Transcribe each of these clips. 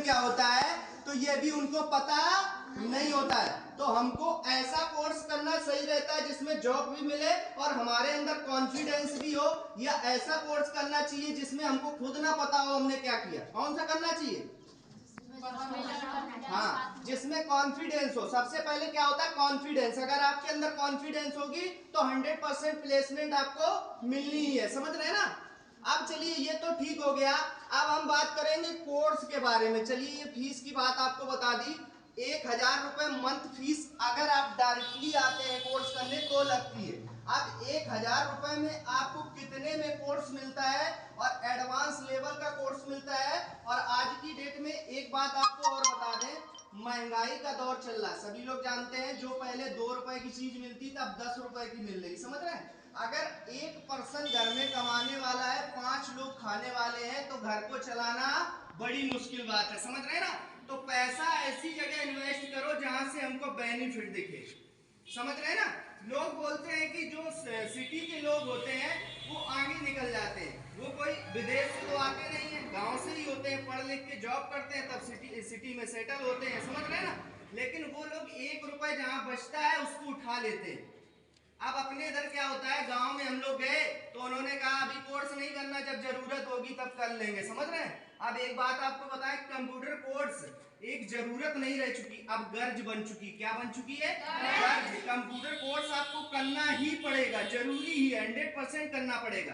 क्या होता है तो ये भी उनको पता नहीं होता है। तो हमको ऐसा कोर्स करना सही रहता है जिसमें जॉब भी मिले और हमारे अंदर कॉन्फिडेंस भी हो, या ऐसा कोर्स करना चाहिए जिसमें हमको खुद ना पता हो हमने क्या किया। कौन सा करना चाहिए? हाँ, जिसमें कॉन्फिडेंस हो। सबसे पहले क्या होता है? कॉन्फिडेंस। अगर आपके अंदर कॉन्फिडेंस होगी तो 100% प्लेसमेंट आपको मिलनी ही है। समझ रहे हैं ना? अब चलिए, ये तो ठीक हो गया। अब हम बात करेंगे कोर्स के बारे में। चलिए, ये फीस की बात आपको बता दी। 1000 रुपए मंथ फीस अगर आप डायरेक्टली आते हैं कोर्स करने तो लगती है। अब 1000 रुपए में आपको कितने में कोर्स मिलता है और एडवांस लेवल का कोर्स मिलता है। और आज की डेट में एक बात आपको और बता दें, महंगाई का दौर चल रहा है। सभी लोग जानते हैं जो पहले 2 रुपए की चीज मिलती तब 10 रुपए की मिल रही। समझ रहे हैं? अगर एक पर्सन घर में कमाने वाला है, 5 लोग खाने वाले हैं, तो घर को चलाना बड़ी मुश्किल बात है। समझ रहे हैं ना? तो पैसा ऐसी जगह इन्वेस्ट करो जहां से हमको बेनिफिट दिखे। समझ रहे हैं ना? लोग बोलते हैं कि जो सिटी के लोग होते हैं वो आगे निकल जाते हैं। वो कोई विदेश से तो आते नहीं है, गांव से ही होते हैं, पढ़ लिख के जॉब करते हैं, तब सिटी में सेटल होते हैं। समझ रहे हैं ना? लेकिन वो लोग 1 रुपए जहां बचता है उसको उठा लेते हैं। अब अपने इधर क्या होता है, गांव में हम लोग गए तो उन्होंने कहा अभी कोर्स नहीं करना, जब जरूरत होगी तब कर लेंगे। समझ रहे हैं? अब एक बात आपको बताएं, कंप्यूटर कोर्स एक जरूरत नहीं रह चुकी, अब गर्ज बन चुकी। क्या बन चुकी है? गर्ज। कंप्यूटर कोर्स आपको करना ही पड़ेगा, जरूरी ही है, 100% करना पड़ेगा।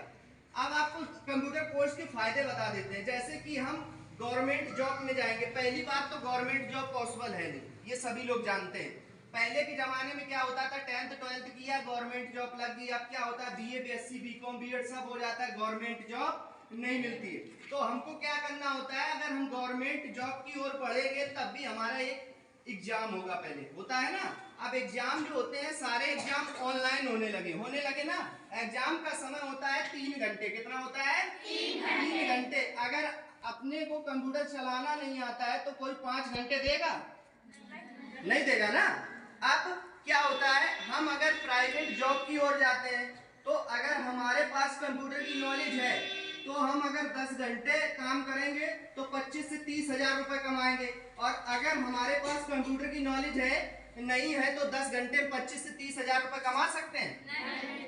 अब आपको कंप्यूटर कोर्स के फायदे बता देते हैं। जैसे कि हम गवर्नमेंट जॉब में जाएंगे। पहली बात तो गवर्नमेंट जॉब पॉसिबल है नहीं, ये सभी लोग जानते हैं। पहले के जमाने में क्या होता था, 10th 12th किया गवर्नमेंट जॉब लग गई। अब क्या होता है, बीए बीएससी बीकॉम बीएड सब हो जाता है, गवर्नमेंट जॉब नहीं मिलती है। तो हमको क्या करना होता है, अगर हम गवर्नमेंट जॉब की ओर बढ़ेंगे तब भी हमारा एक एग्जाम होगा, पहले होता है ना। अब एग्जाम जो होते हैं सारे एग्जाम ऑनलाइन होने लगे ना। एग्जाम का समय होता है 3 घंटे। कितना होता है? 3 घंटे। अगर अपने को कंप्यूटर चलाना नहीं आता है तो कोई 5 घंटे देगा? नहीं देगा ना। अब क्या होता है, हम अगर प्राइवेट जॉब की ओर जाते हैं तो अगर हमारे पास कंप्यूटर की नॉलेज है तो हम अगर 10 घंटे काम करेंगे तो 25 से 30 हजार रुपए कमाएंगे। और अगर हमारे पास कंप्यूटर की नॉलेज है नहीं है तो 10 घंटे 25 से 30 हजार रुपए कमा सकते हैं?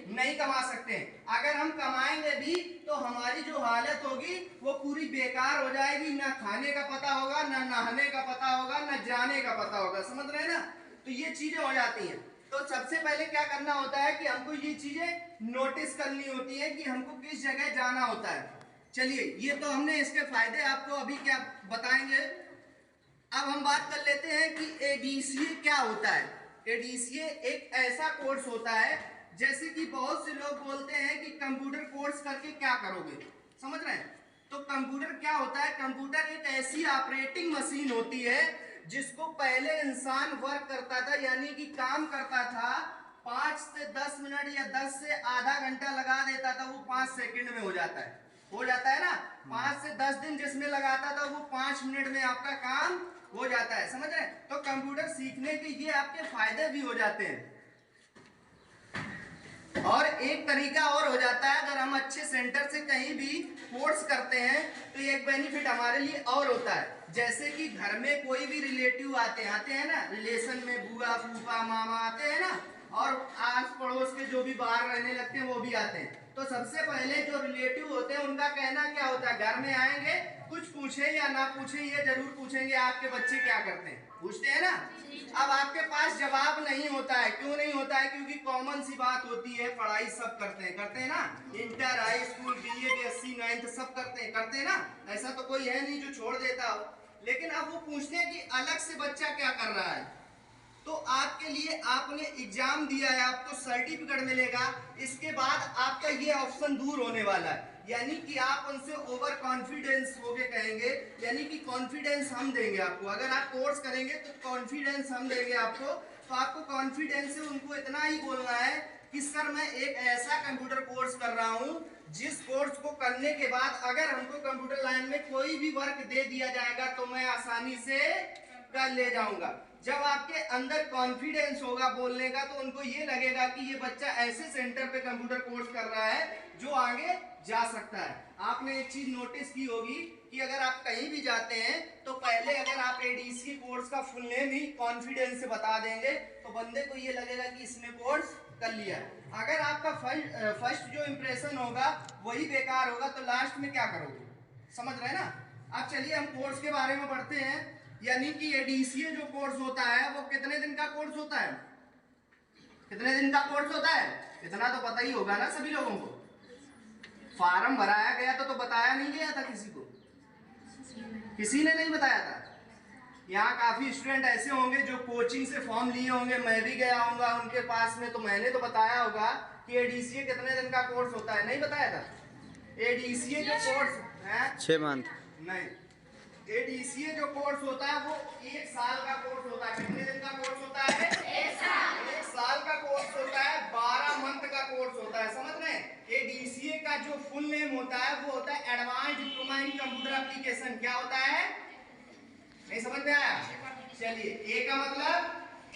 नहीं कमा सकते हैं। अगर हम कमाएंगे भी तो हमारी जो हालत होगी वो पूरी बेकार हो जाएगी। ना खाने का पता होगा, ना नहाने का पता होगा, ना जाने का पता होगा। समझ रहे हैं ना? तो ये चीजें हो जाती हैं। तो सबसे पहले क्या करना होता है कि हमको ये चीजें नोटिस करनी होती है कि हमको किस जगह जाना होता है। चलिए, ये तो हमने इसके फायदे आपको अभी क्या बताएंगे। अब हम बात कर लेते हैं कि एडीसीए क्या होता है। एडीसीए एक ऐसा कोर्स होता है, जैसे कि बहुत से लोग बोलते हैं कि कंप्यूटर कोर्स करके क्या करोगे। समझ रहे हैं? तो कंप्यूटर क्या होता है, कंप्यूटर एक ऐसी ऑपरेटिंग मशीन होती है जिसको पहले इंसान वर्क करता था, यानी कि काम करता था, 5 से 10 मिनट या 10 से आधा घंटा लगा देता था, वो 5 सेकंड में हो जाता है। हो जाता है ना? 5 से 10 दिन जिसमें लगाता था वो 5 मिनट में आपका काम हो जाता है। समझ रहे? तो कंप्यूटर सीखने के ये आपके फायदे भी हो जाते हैं। और एक तरीका और हो जाता है, अगर हम अच्छे सेंटर से कहीं भी कोर्स करते हैं तो एक बेनिफिट हमारे लिए और होता है। जैसे कि घर में कोई भी रिलेटिव आते हैं ना, रिलेशन में बुआ फूफा मामा आते हैं ना, और आस पड़ोस के जो भी बाहर रहने लगते हैं वो भी आते हैं। तो सबसे पहले जो रिलेटिव होते हैं उनका कहना क्या होता है, घर में आएंगे कुछ पूछे या ना पूछे ये जरूर पूछेंगे आपके बच्चे क्या करते हैं, पूछते हैं ना। अब आपके पास जवाब नहीं होता है। क्यों नहीं होता है? क्योंकि कॉमन सी बात होती है, पढ़ाई सब करते हैं ना, inter high school BA BSc 9th सब करते हैं ना। ऐसा तो कोई है नहीं जो छोड़ देता हो। लेकिन अब वो पूछते हैं कि अलग से बच्चा क्या कर रहा है। तो आपके लिए आपने एग्जाम दिया है, आपको सर्टिफिकेट मिलेगा, इसके बाद आपका ये ऑप्शन दूर होने वाला है। यानी कि आप उनसे ओवर कॉन्फिडेंस होके कहेंगे, यानी कि कॉन्फिडेंस हम देंगे आपको। अगर आप कोर्स करेंगे तो कॉन्फिडेंस हम देंगे आपको। तो आपको कॉन्फिडेंस से उनको इतना ही बोलना है कि सर मैं एक ऐसा कंप्यूटर कोर्स कर रहा हूं जिस कोर्स को करने के बाद अगर हमको कंप्यूटर लाइन में कोई भी वर्क दे दिया जाएगा तो मैं आसानी से कर ले जाऊंगा। जब आपके अंदर कॉन्फिडेंस होगा बोलने का तो उनको ये लगेगा कि ये बच्चा ऐसे सेंटर पे कंप्यूटर कोर्स कर रहा है जो आगे जा सकता है। आपने एक चीज नोटिस की होगी कि अगर आप कहीं भी जाते हैं तो पहले अगर आप एडीसीए कोर्स का फुल नेम ही कॉन्फिडेंस से बता देंगे तो बंदे को ये लगेगा कि इसने कोर्स कर लिया। अगर आपका फर्स्ट जो इंप्रेशन होगा वही बेकार होगा तो लास्ट में क्या करोगे, समझ रहे हैं ना। अब चलिए हम कोर्स के बारे में पढ़ते हैं। यानी कि एडीसीए जो कोर्स होता है वो कितने दिन का कोर्स होता है, कितने दिन का कोर्स होता है, इतना तो पता ही होगा ना सभी लोगों को। फॉर्म भराया गया तो बताया नहीं गया था किसी को, किसी ने नहीं बताया था। यहाँ काफी स्टूडेंट ऐसे होंगे जो कोचिंग से फॉर्म लिए होंगे, मैं भी गया होऊंगा उनके पास में, तो मैंने तो बताया होगा कि एडीसीए कितने दिन का कोर्स होता है, नहीं बताया था। एडीसीए जो कोर्स है 6 मंथ नहीं, एडीसीए जो कोर्स होता है वो 1 साल का कोर्स होता है। कितने दिन का कोर्स होता है, 1 साल का कोर्स होता है, 12 मंथ का कोर्स होता है, समझ रहे हैं। एडीसीए का जो फुल नेम होता है वो होता है advance diploma in computer application. क्या होता है, नहीं समझ में आया। चलिए, ए का मतलब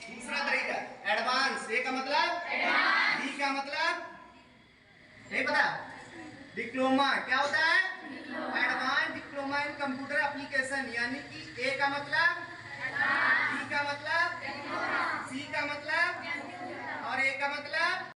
दूसरा तरीका एडवांस, ए का मतलब एडवांस, डी का मतलब नहीं पता, डिप्लोमा। क्या होता है, advance diploma in computer application. यानी कि ए का मतलब